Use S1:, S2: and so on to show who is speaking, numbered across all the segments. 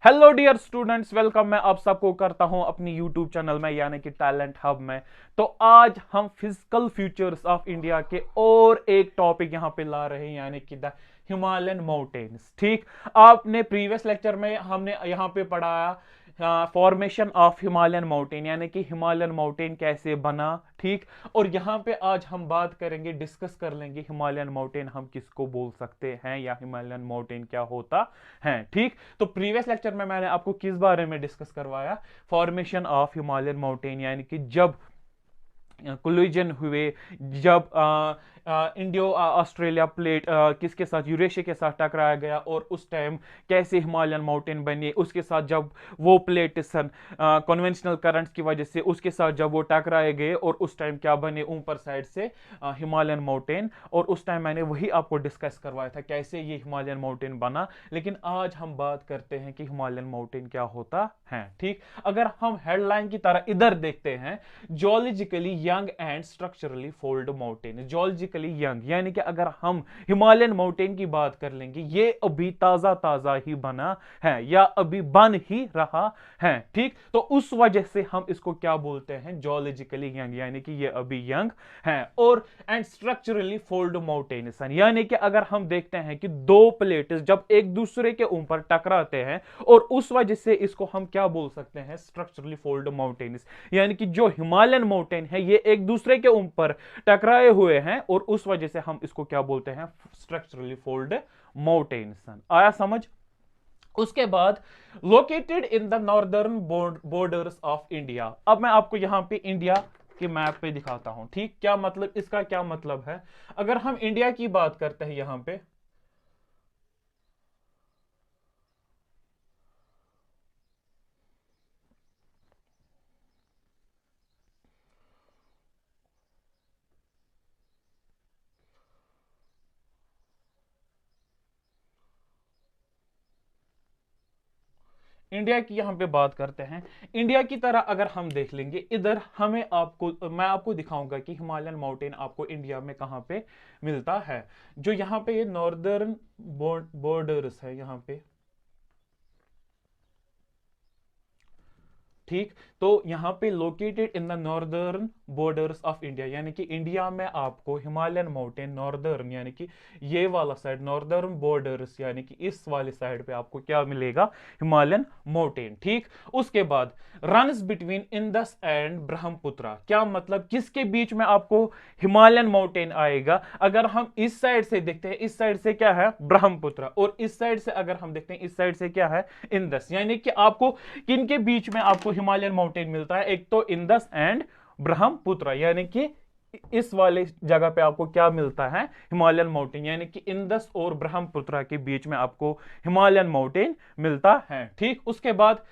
S1: Hello dear students, welcome. मैं आप सबको करता हूं अपनी यूट्यूब चैनल में यानी कि टैलेंट हब में। तो आज हम फिजिकल फीचर्स ऑफ इंडिया के और एक टॉपिक यहां पे ला रहे हैं यानी कि द हिमालयन माउंटेन्स। ठीक, आपने प्रीवियस लेक्चर में हमने यहां पे पढ़ाया फॉर्मेशन ऑफ हिमालयन माउंटेन यानी कि हिमालयन माउंटेन कैसे बना। ठीक, और यहां पे आज हम बात करेंगे, डिस्कस कर लेंगे हिमालयन माउंटेन हम किसको बोल सकते हैं या हिमालयन माउंटेन क्या होता है। ठीक, तो प्रीवियस लेक्चर में मैंने आपको किस बारे में डिस्कस करवाया? फॉर्मेशन ऑफ हिमालयन माउंटेन यानी कि जब कोलिजन हुए, जब इंडियो ऑस्ट्रेलिया प्लेट किसके साथ, यूरेशिया के साथ टकराया गया और उस टाइम कैसे हिमालयन माउंटेन बने, उसके साथ जब वो प्लेट कन्वेंशनल करंट्स की वजह से उसके साथ जब वो टकराए गए और उस टाइम क्या बने ऊपर साइड से हिमालयन माउंटेन। और उस टाइम मैंने वही आपको डिस्कस करवाया था कैसे ये हिमालयन माउंटेन बना। लेकिन आज हम बात करते हैं कि हिमालयन माउंटेन क्या होता है। ठीक, अगर हम हेडलाइन की तरह इधर देखते हैं, geologically young and structurally fold mountain. Geologically young यानी कि अगर हम हिमालयन माउंटेन की बात कर लेंगे, ये अभी ताजा ताजा ही बना है या अभी बन ही रहा है। ठीक, तो उस वजह से हम इसको क्या बोलते हैं? जियोलॉजिकली यंग यानी कि ये अभी यंग है। और एंड स्ट्रक्चरली फोल्ड माउंटेन यानी कि अगर हम देखते हैं कि दो प्लेट्स जब एक दूसरे के ऊपर टकराते हैं और उस वजह से इसको हम क्या बोल सकते हैं? Structurally fold mountains. यानी कि जो हिमालयन माउंटेन है ये एक दूसरे के ऊपर टकराए हुए हैं और उस वजह से हम इसको क्या बोलते हैं? Structurally fold mountains. आया समझ? उसके बाद located in the northern borders of India. अब मैं आपको यहां पे इंडिया के मैप पे दिखाता हूं। ठीक, क्या मतलब, इसका क्या मतलब है? अगर हम इंडिया की बात करते हैं यहां पे, इंडिया की यहां पे बात करते हैं, इंडिया की तरह अगर हम देख लेंगे इधर, हमें आपको मैं आपको दिखाऊंगा कि हिमालयन माउंटेन आपको इंडिया में कहां पे मिलता है। जो यहां पे ये नॉर्दर्न बॉर्डर्स है यहां पे। ठीक, तो यहां पे located in the northern borders of India यानी कि इंडिया में आपको हिमालयन माउंटेन नॉर्दर्न यानी कि ये वाला साइड, नॉर्दर्न बॉर्डर्स यानी कि इस वाले साइड पे आपको क्या मिलेगा? Himalayan mountain. ठीक, उसके बाद runs between Indus and Brahmaputra. क्या मतलब, किसके बीच में आपको हिमालयन माउंटेन आएगा? अगर हम इस साइड से देखते हैं, इस साइड से क्या है? ब्रह्मपुत्र। और इस साइड से अगर हम देखते हैं, इस साइड से क्या है? इंदस। यानी कि आपको किनके बीच में आपको हिमालयन माउंटेन मिलता है? एक तो इंदस एंड ब्रह्मपुत्र यानी कि इस वाले जगह पे आपको क्या मिलता है? Himalayan mountain. यानी कि इंदस और ब्रह्मपुत्र के बीच में आपको हिमालयन माउंटेन मिलता है। ठीक, उसके बाद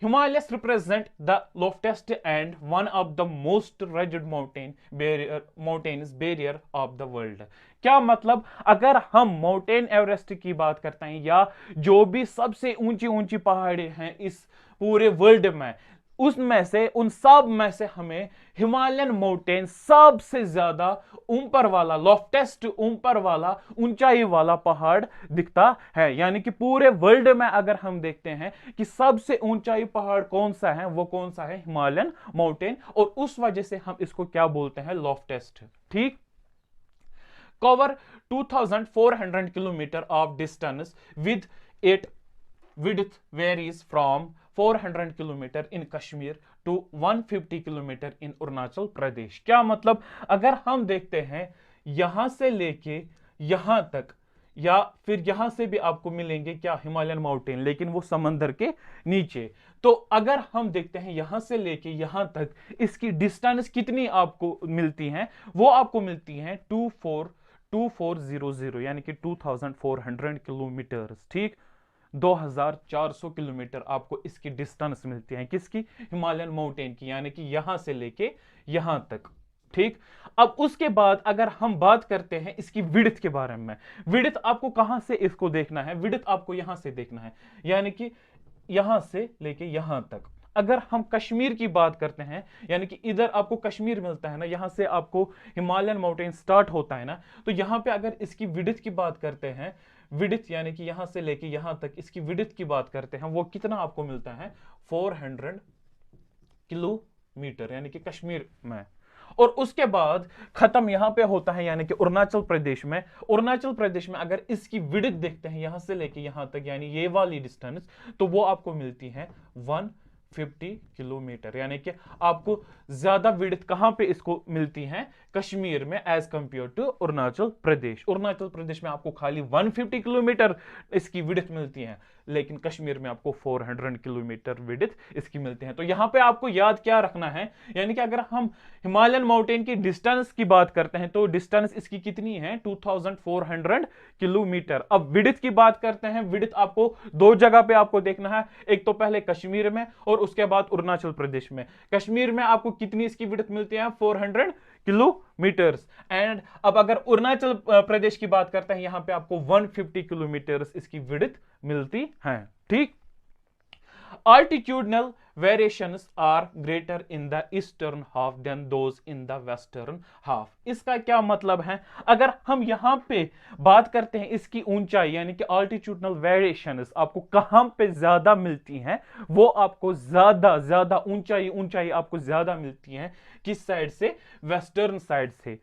S1: Himalayas represent the loftiest and one of the most rugged mountains barrier of the world। क्या मतलब, अगर हम माउंटेन एवरेस्ट की बात करते हैं या जो भी सबसे ऊंची ऊंची पहाड़ी हैं इस पूरे वर्ल्ड में, उसमें से, उन सब में से हमें हिमालयन माउंटेन सबसे ज्यादा ऊपर वाला, लॉफ्टेस्ट ऊपर वाला, ऊंचाई वाला पहाड़ दिखता है। यानी कि पूरे वर्ल्ड में अगर हम देखते हैं कि सबसे ऊंचाई पहाड़ कौन सा है, वो कौन सा है? Himalayan mountain. और उस वजह से हम इसको क्या बोलते हैं? लॉफ्टेस्ट। ठीक, cover 2400 kilometre of distance with it width varies from 400 kilometre in Kashmir to 150 kilometre in Arunachal Pradesh. क्या मतलब, अगर हम देखते हैं यहां से लेके यहां तक, या फिर यहां से भी आपको मिलेंगे क्या? हिमालयन माउंटेन, लेकिन वो समंदर के नीचे। तो अगर हम देखते हैं यहां से लेके यहां तक इसकी डिस्टेंस कितनी आपको मिलती है? वो आपको मिलती है 2400 यानी कि 2400 किलोमीटर। ठीक, 2400 किलोमीटर आपको इसकी डिस्टेंस मिलती है। किसकी? हिमालयन माउंटेन की, यानी कि यहां से लेके यहां तक। ठीक, अब उसके बाद अगर हम बात करते हैं इसकी विड्थ के बारे में, विड्थ आपको कहां से इसको देखना है? विड्थ आपको यहां से देखना है, यानी कि यहां से लेके यहां तक। अगर हम कश्मीर की बात करते हैं, यानी कि इधर आपको कश्मीर मिलता है ना, यहां से आपको हिमालयन माउंटेन स्टार्ट होता है ना, तो यहां पे अगर इसकी विड्थ की बात करते हैं, विड्थ यानी कि यहां से लेके यहां तक इसकी विड्थ की बात करते हैं, वो कितना आपको मिलता है 400 किलोमीटर यानी कि कश्मीर में। और उसके बाद खत्म यहां पे होता है यानी कि अरुणाचल प्रदेश में। अरुणाचल प्रदेश में अगर इसकी विड्थ देखते हैं यहां से लेके यहां तक यानी ये वाली डिस्टेंस, तो वो आपको मिलती है 150 किलोमीटर। यानी कि आपको ज्यादा विड्थ कहां पे इसको मिलती है, कश्मीर में, as compared to Arunachal Pradesh. Arunachal Pradesh में आपको खाली 150 किलोमीटर इसकी विड्थ मिलती है, लेकिन कश्मीर में आपको 400 किलोमीटर विड्थ इसकी मिलती है। तो यहां पे आपको याद क्या रखना है, यानी कि अगर हम हिमालयन माउंटेन की डिस्टेंस की बात करते हैं तो डिस्टेंस इसकी कितनी है 2400 किलोमीटर। अब विड्थ की बात करते हैं, विड्थ आपको दो जगह पे आपको देखना है, एक तो पहले कश्मीर में और उसके बाद अरुणाचल प्रदेश में। कश्मीर में आपको कितनी इसकी विड्थ मिलती है 400 किलोमीटर्स। एंड अब अगर अरुणाचल प्रदेश की बात करते हैं यहां पे आपको 150 किलोमीटर इसकी विड्थ मिलती है। ठीक, altitudinal variations are greater in the eastern half than those in the western half। इसका क्या मतलब है, अगर हम यहां पे बात करते हैं इसकी ऊंचाई यानी कि altitudinal variations आपको कहां पे ज्यादा मिलती हैं, वो आपको ज्यादा ऊंचाई आपको ज्यादा मिलती हैं किस साइड से, वेस्टर्न साइड से,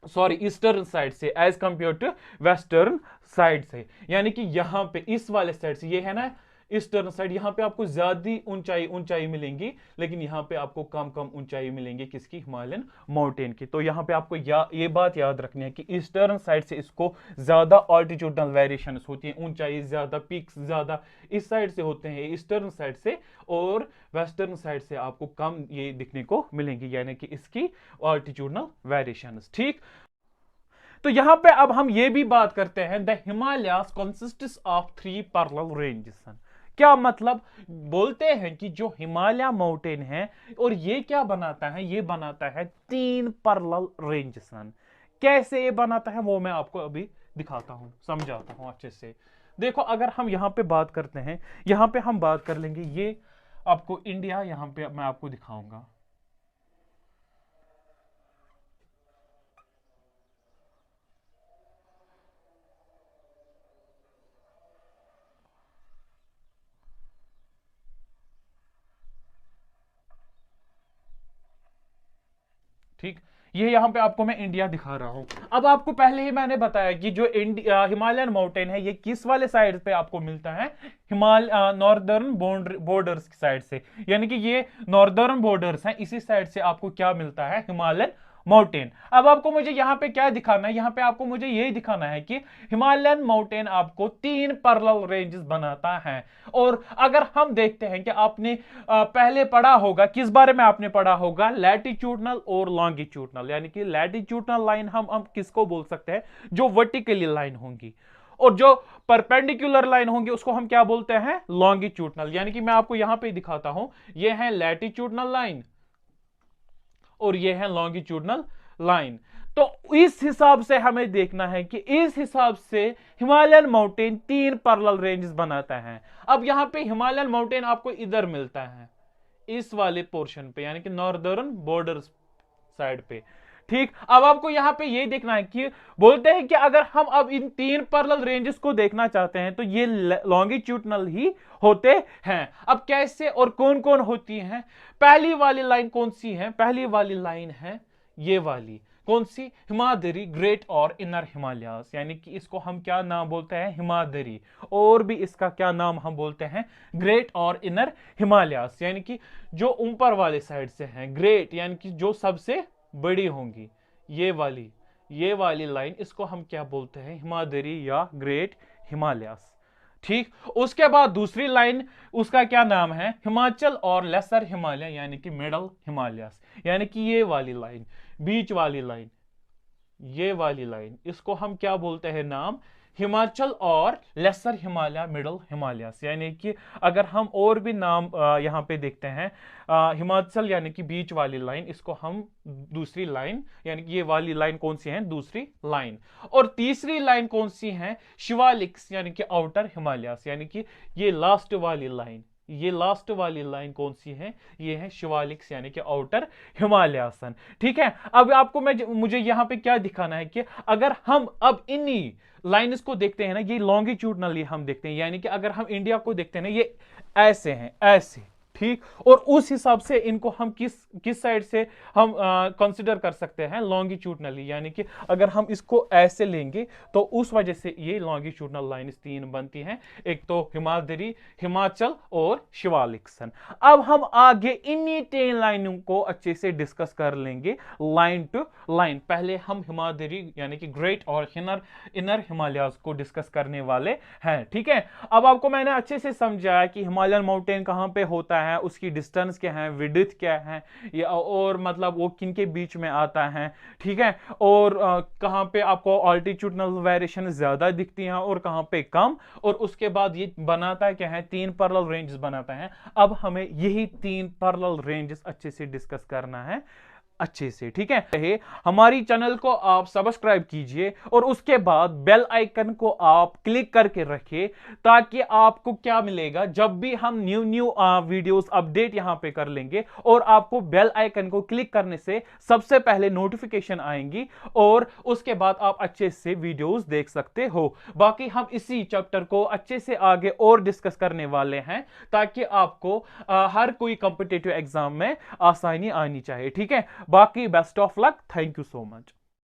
S1: सॉरी ईस्टर्न साइड से, as compared to western side से। यानी कि यहां पे इस वाले साइड से, ये है ना ईस्टर्न साइड, यहां पे आपको ज्यादा ऊंचाई मिलेंगी, लेकिन यहां पे आपको कम ऊंचाई मिलेंगी किसकी, हिमालयन माउंटेन की। तो यहां पे आपको ये बात याद रखनी है कि ईस्टर्न साइड से इसको ज्यादा ऑल्टीट्यूडनल वेरिएशंस होती हैं, ऊंचाई ज्यादा, पीक्स ज्यादा इस साइड से होते हैं ईस्टर्न साइड से, और वेस्टर्न साइड से आपको कम ये दिखने को मिलेंगी, यानी कि इसकी ऑल्टीट्यूडनल वेरिएशंस। ठीक, तो यहां पे अब हम ये भी बात करते हैं, the Himalayas consists of 3 parallel ranges. क्या मतलब, बोलते हैं कि जो हिमालय माउंटेन है और ये क्या बनाता है, ये बनाता है 3 पैरेलल रेंजेस। कैसे ये बनाता है वो मैं आपको अभी दिखाता हूं, समझाता हूं अच्छे से। देखो, अगर हम यहां पे बात करते हैं, यहां पे हम बात कर लेंगे, ये आपको इंडिया यहां पे मैं आपको दिखाऊंगा। ठीक, ये यहां पे आपको मैं इंडिया दिखा रहा हूं। अब आपको पहले ही मैंने बताया कि जो हिमालयन माउंटेन है ये किस वाले साइड पे आपको मिलता है, नॉर्दर्न बॉर्डर्स की साइड से, यानी कि ये नॉर्दर्न बॉर्डर्स हैं, इसी साइड से आपको क्या मिलता है, हिमालयन माउंटेन। अब आपको मुझे यहां पे क्या दिखाना है, यहां पे आपको मुझे यही दिखाना है कि हिमालयन माउंटेन आपको 3 पैरेलल रेंजेस बनाता है। और अगर हम देखते हैं कि आपने पहले पढ़ा होगा, किस बारे में आपने पढ़ा होगा, लैटिट्यूडनल और लॉन्गिट्यूडनल, यानी कि लैटिट्यूडनल लाइन हम किसको बोल सकते हैं, जो वर्टिकली लाइन होंगी, और जो परपेंडिकुलर लाइन होंगी उसको हम क्या बोलते हैं, लॉन्गिट्यूडनल। यानी कि मैं आपको यहां पे दिखाता हूं, ये है लैटिट्यूडनल लाइन और ये है लॉन्गिट्यूडनल लाइन। तो इस हिसाब से हमें देखना है कि इस हिसाब से हिमालयन माउंटेन 3 पैरेलल रेंजेस बनाता है। अब यहां पे हिमालयन माउंटेन आपको इधर मिलता है, इस वाले पोर्शन पे, यानी कि नॉर्दर्न बॉर्डर साइड पे। ठीक, अब आपको यहां पे ये देखना है कि बोलते हैं कि अगर हम अब इन 3 पैरेलल रेंजेस को देखना चाहते हैं तो ये लॉन्गिट्यूडनल ही होते हैं। अब कैसे और कौन कौन होती हैं, पहली वाली लाइन कौन सी है, पहली वाली लाइन है ये वाली, कौन सी, हिमाद्री, ग्रेट और इनर हिमालयास, यानी कि इसको हम क्या नाम बोलते हैं, हिमाद्री, और भी इसका क्या नाम हम बोलते हैं, ग्रेट और इनर हिमालयास, यानी कि जो ऊपर वाले साइड से हैं, ग्रेट यानी कि जो सबसे बड़ी होंगी, ये वाली लाइन, इसको हम क्या बोलते हैं, हिमाद्री या ग्रेट हिमालयास। ठीक, उसके बाद दूसरी लाइन, उसका क्या नाम है, हिमाचल और लेसर हिमालय, यानी कि मिडल हिमालयास, यानी कि ये वाली लाइन, बीच वाली लाइन, ये वाली लाइन, इसको हम क्या बोलते हैं नाम, हिमाचल और लेसर हिमालय, मिडल हिमालयास। यानी कि अगर हम और भी नाम यहां पे देखते हैं, हिमाचल यानी कि बीच वाली लाइन, इसको हम दूसरी लाइन, यानी कि ये वाली लाइन कौन सी है, दूसरी लाइन। और तीसरी लाइन कौन सी है, शिवालिक्स, यानी कि आउटर हिमालयास, यानी कि ये लास्ट वाली लाइन, ये लास्ट वाली लाइन कौन सी है, ये है शिवालिक्स यानी कि आउटर हिमालयासन। ठीक है, अब आपको मुझे यहां पे क्या दिखाना है कि अगर हम अब इन्हीं लाइन्स को देखते हैं ना, ये लॉन्गिट्यूडनली हम देखते हैं, यानी कि अगर हम इंडिया को देखते हैं ना, ये ऐसे हैं, ऐसे, ठीक, और उस हिसाब से इनको हम किस साइड से हम कंसिडर कर सकते हैं, लॉन्गिट्यूडनली, यानी कि अगर हम इसको ऐसे लेंगे तो उस वजह से ये लॉन्गिट्यूडनल लाइन्स तीन बनती हैं, एक तो हिमाद्री, हिमाचल और शिवालिक्सन। अब हम आगे इन्हीं तीन लाइनों को अच्छे से डिस्कस कर लेंगे लाइन टू लाइन। पहले हम हिमाद्री यानी कि ग्रेट और इनर हिमालयाज को डिस्कस करने वाले हैं। ठीक है, अब आपको मैंने अच्छे से समझाया कि हिमालयन माउंटेन कहां पे होता है, उसकी डिस्टेंस क्या है, विड्थ क्या है, या और मतलब वो किन के बीच में आता है। ठीक है, और कहां पे आपको ऑल्टीट्यूडनल वेरिएशन ज्यादा दिखती हैं और कहां पे कम, और उसके बाद ये बनाता है क्या है, तीन पैरेलल रेंजेस बनाता है। अब हमें यही तीन पैरेलल रेंजेस अच्छे से डिस्कस करना है अच्छे से। ठीक है, हमारी चैनल को आप सब्सक्राइब कीजिए और उसके बाद बेल आइकन को आप क्लिक करके रखिए, ताकि आपको क्या मिलेगा, जब भी हम न्यू वीडियोस अपडेट यहां पे कर लेंगे और आपको बेल आइकन को क्लिक करने से सबसे पहले नोटिफिकेशन आएंगी और उसके बाद आप अच्छे से वीडियोस देख सकते हो। बाकी हम इसी चैप्टर को अच्छे से आगे और डिस्कस करने वाले हैं, ताकि आपको हर कोई कॉम्पिटिटिव एग्जाम में आसानी आनी चाहिए। ठीक है, बाकी best of luck, thank you so much.